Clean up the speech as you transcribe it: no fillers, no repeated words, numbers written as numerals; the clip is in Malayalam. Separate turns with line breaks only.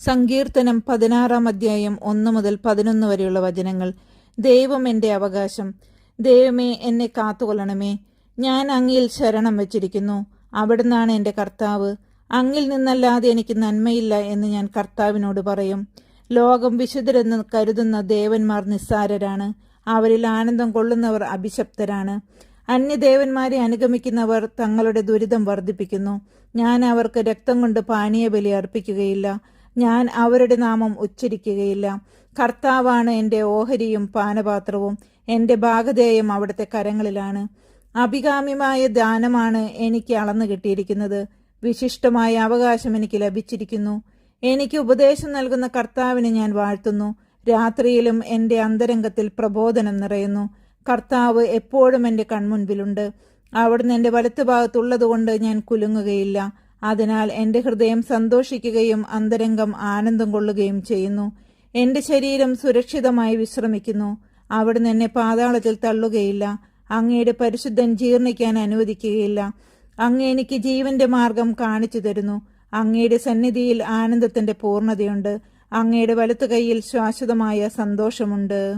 സങ്കീർത്തനം 16 1 മുതൽ 11 വരെയുള്ള വചനങ്ങൾ. ദൈവം എൻ്റെ അവകാശം. ദൈവമേ, എന്നെ കാത്തുകൊള്ളണമേ. ഞാൻ അങ്ങിൽ ശരണം വച്ചിരിക്കുന്നു. അവിടുന്നാണ് എൻ്റെ കർത്താവ്. അങ്ങിൽ നിന്നല്ലാതെ എനിക്ക് നന്മയില്ല എന്ന് ഞാൻ കർത്താവിനോട് പറയും. ലോകം വിശുദ്ധരെന്ന് കരുതുന്ന ദേവന്മാർ നിസ്സാരരാണ്. അവരിൽ ആനന്ദം കൊള്ളുന്നവർ അഭിശപ്തരാണ്. അന്യദേവന്മാരെ അനുഗമിക്കുന്നവർ തങ്ങളുടെ ദുരിതം വർദ്ധിപ്പിക്കുന്നു. ഞാൻ അവർക്ക് രക്തം കൊണ്ട് പാനീയബലി അർപ്പിക്കുകയില്ല. ഞാൻ അവരുടെ നാമം ഉച്ചരിക്കുകയില്ല. കർത്താവാണ് എൻ്റെ ഓഹരിയും പാനപാത്രവും. എൻ്റെ ഭാഗധേയം അവിടുത്തെ കരങ്ങളിലാണ്. അഭികാമ്യമായ ദാനമാണ് എനിക്ക് അളന്നു കിട്ടിയിരിക്കുന്നത്. വിശിഷ്ടമായ അവകാശം എനിക്ക് ലഭിച്ചിരിക്കുന്നു. എനിക്ക് ഉപദേശം നൽകുന്ന കർത്താവിനെ ഞാൻ വാഴ്ത്തുന്നു. രാത്രിയിലും എൻ്റെ അന്തരംഗത്തിൽ പ്രബോധനം നിറയുന്നു. കർത്താവ് എപ്പോഴും എൻ്റെ കൺമുൻപിലുണ്ട്. അവിടുന്ന് എൻ്റെ വലത്തുഭാഗത്തുള്ളതുകൊണ്ട് ഞാൻ കുലുങ്ങുകയില്ല. അതിനാൽ എൻ്റെ ഹൃദയം സന്തോഷിക്കുകയും അന്തരംഗം ആനന്ദം കൊള്ളുകയും ചെയ്യുന്നു. എൻ്റെ ശരീരം സുരക്ഷിതമായി വിശ്രമിക്കുന്നു. അവിടുന്ന് എന്നെ പാതാളത്തിൽ തള്ളുകയില്ല. അങ്ങയുടെ പരിശുദ്ധൻ ജീർണിക്കാൻ അനുവദിക്കുകയില്ല. അങ്ങ് എനിക്ക് ജീവന്റെ മാർഗം കാണിച്ചു തരുന്നു. അങ്ങയുടെ സന്നിധിയിൽ ആനന്ദത്തിന്റെ പൂർണ്ണതയുണ്ട്. അങ്ങയുടെ വലത്തുകൈയിൽ ശാശ്വതമായ സന്തോഷമുണ്ട്.